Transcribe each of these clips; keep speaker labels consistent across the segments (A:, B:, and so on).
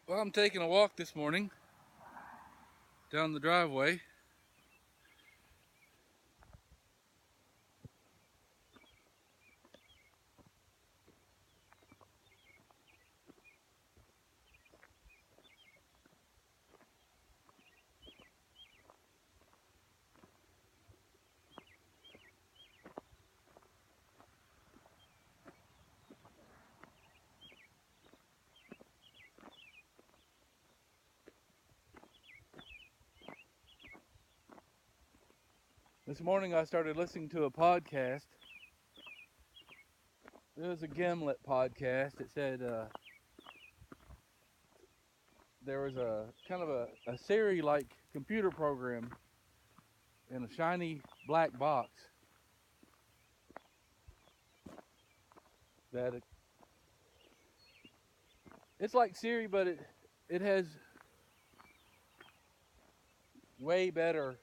A: Well, I'm taking a walk this morning down the driveway. This morning I started listening to a podcast. It was a Gimlet podcast. It said there was a kind of a Siri-like computer program in a shiny black box that it's like Siri, but it has way better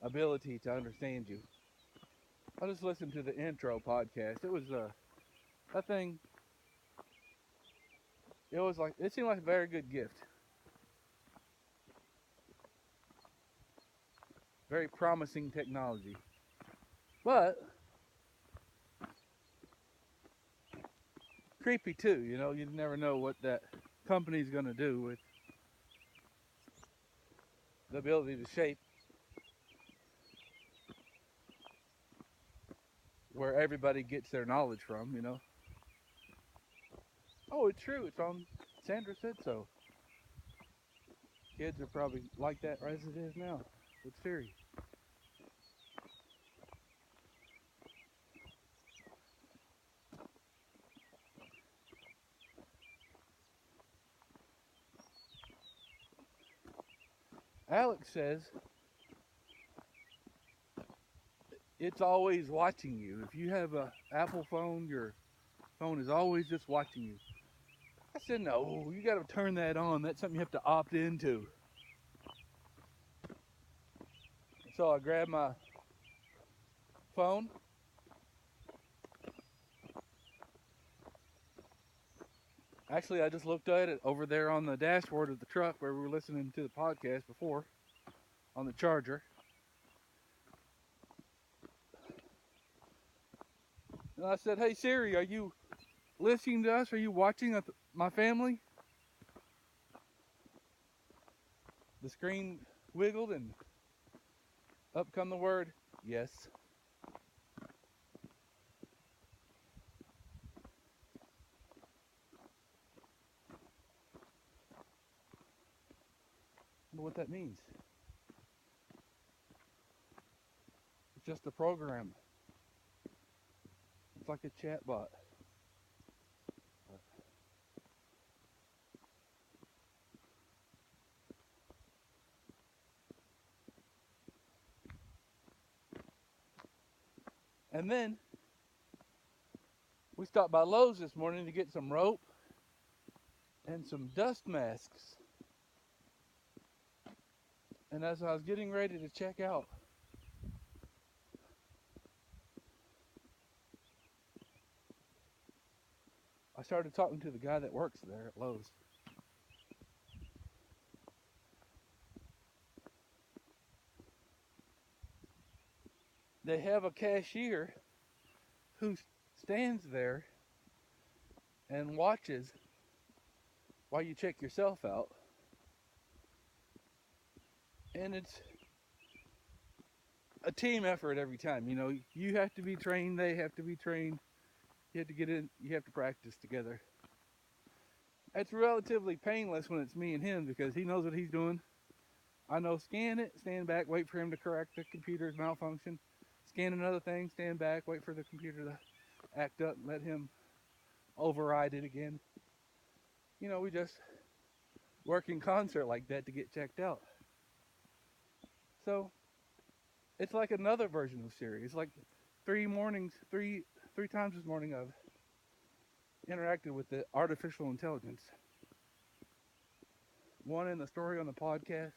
A: ability to understand you. I just listened to the intro podcast. It was that thing. It seemed like a very good gift. Very promising technology. But creepy too, you never know what that company's going to do with the ability to shape where everybody gets their knowledge from. Oh, it's true. It's on Sandra Said So. Kids are probably like that as it is now with Siri. Alex says it's always watching you. If you have a Apple phone, your phone is always just watching you. I said, no, you got to turn that on. That's something you have to opt into. So I grabbed my phone. Actually, I just looked at it over there on the dashboard of the truck where we were listening to the podcast before on the charger. And I said, hey Siri, are you listening to us? Are you watching my family? The screen wiggled and up come the word, yes. I wonder what that means. It's just a program. It's like a chat bot. And then we stopped by Lowe's this morning to get some rope and some dust masks. And as I was getting ready to check out, I started talking to the guy that works there at Lowe's. They have a cashier who stands there and watches while you check yourself out. And it's a team effort every time. You have to be trained, they have to be trained. You have to get in, you have to practice together. It's relatively painless when it's me and him because he knows what he's doing. I know scan it, stand back, wait for him to correct the computer's malfunction. Scan another thing, stand back, wait for the computer to act up, and let him override it again. We just work in concert like that to get checked out. So it's like another version of Siri. It's like three times this morning I've interacted with the artificial intelligence. One in the story on the podcast,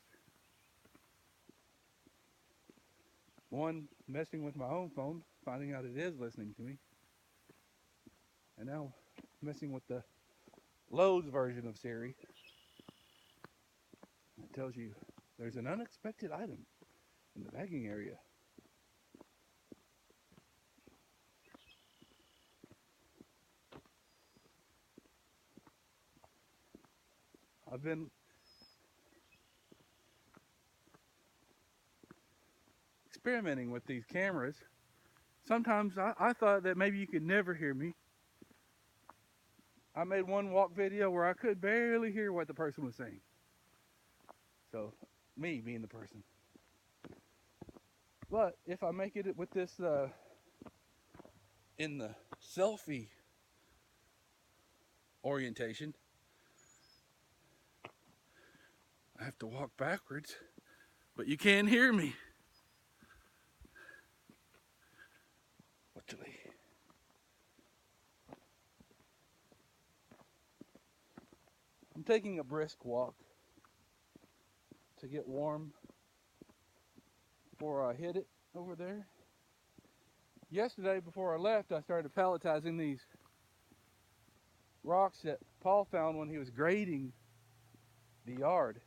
A: one messing with my own phone, finding out it is listening to me, and now messing with the Lowe's version of Siri. It tells you there's an unexpected item in the bagging area. I've been experimenting with these cameras. Sometimes I thought that maybe you could never hear me. I made one walk video where I could barely hear what the person was saying. So, me being the person. But if I make it with this in the selfie orientation, I have to walk backwards, but you can't hear me. Literally. I'm taking a brisk walk to get warm before I hit it over there. Yesterday, before I left, I started palletizing these rocks that Paul found when he was grading the yard,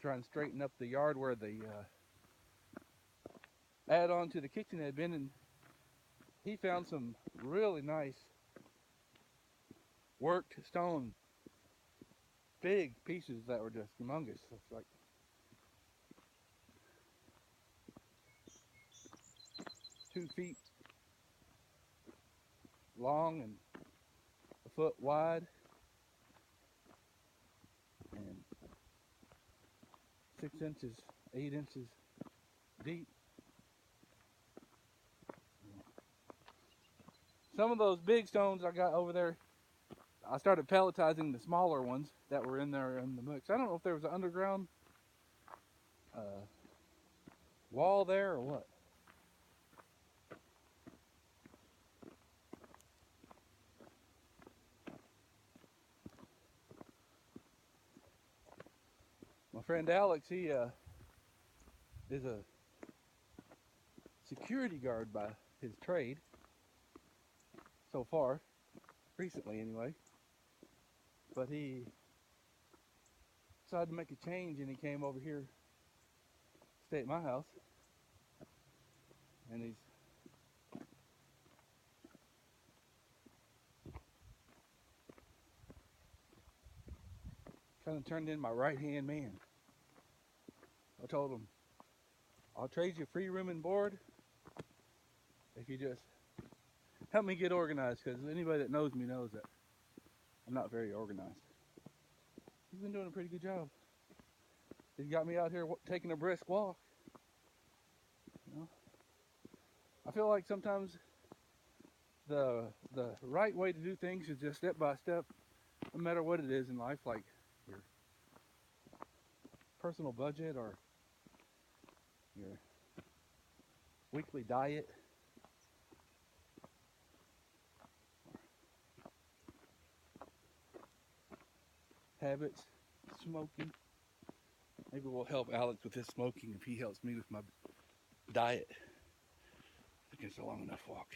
A: trying to straighten up the yard where the add-on to the kitchen had been, and he found some really nice worked stone, big pieces that were just humongous. It's like 2 feet long and a foot wide and 6 inches, 8 inches deep. Some of those big stones I got over there, I started pelletizing the smaller ones that were in there in the mix. I don't know if there was an underground wall there or what. My friend Alex, he is a security guard by his trade, so far, recently anyway. But he decided to make a change, and he came over here to stay at my house. And he's kind of turned in my right-hand man. I told him, I'll trade you free room and board if you just help me get organized, because anybody that knows me knows that I'm not very organized. He's been doing a pretty good job. He's got me out here taking a brisk walk. You know, I feel like sometimes the right way to do things is just step by step, no matter what it is in life, like your personal budget or your weekly diet. Habits, smoking. Maybe we'll help Alex with his smoking if he helps me with my diet. I think it's a long enough walk.